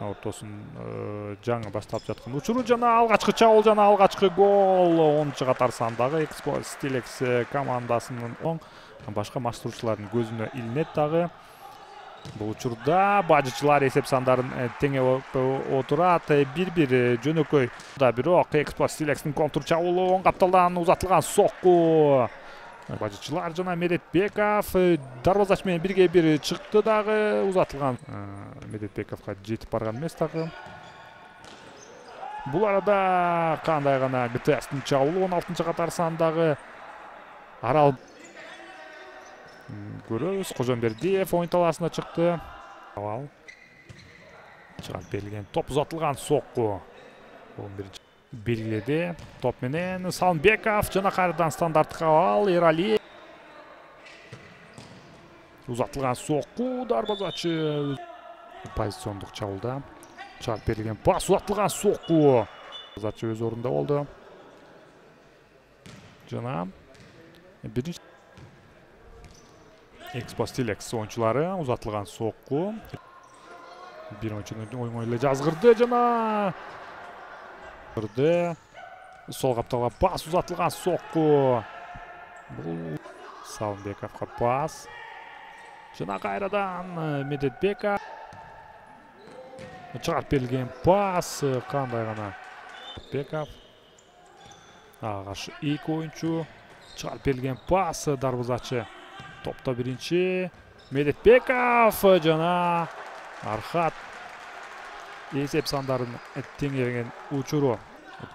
ортосын жаңы баштап жаткан учуру жана алгачкы чабуул жана алгачкы гол 10 катар сандагы Экспо Стилекс командасынын башка маштуучулардын көзүнө илинет дагы. Бул учурда бажычылар эсеп сандарын теңеп отурат. 1-1 жөнөкөй да бирок Экспо Стилекс'ин контур чабуулу оң капталдан узатылган сокку. Бажычылар жана Медетбеков дарбазач менен бирге бир чыкты дагы, узатылган. Медетбековго жетип барган эмес дагы. Бул арада кандай гана ГТС'тин чабуулу 16 катар сандагы Арал көрөбүз. Кожомбердиев оюн талаасына чыкты. Абал чыгып берилген топ узатылган сокку. Белгиледи. Топ менен Салымбеков жана кайрадан стандарттык абал Эрали. Узатылган сокку дарбазачы позициондук чабуулда. Чыгып берилген пас узатылган сокку. Дарбазачы өз орунда болду. Жана биринчи Экспо Стилекс оюнчулары узатылган сокку. Бир оюнчунун оюн эле жазгырды жана сол капталга пас узатылган сокку. Бул Салымбековго пас. Жана кайрадан Медетбеков. Чыгарып берилген пас кандай гана Беков. Каршы эки оюнчу. Чыгарып берилген пас дарбазачы. Топта биринчи Медетбеков жана Архат эсеп сандарын теңерген учуру.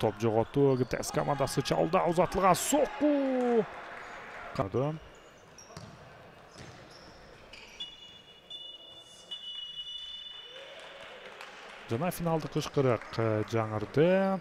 Топ жоготу ГТС командасы чабуулда узатылган сокку. Жана финалдык кышкырык жаңырды.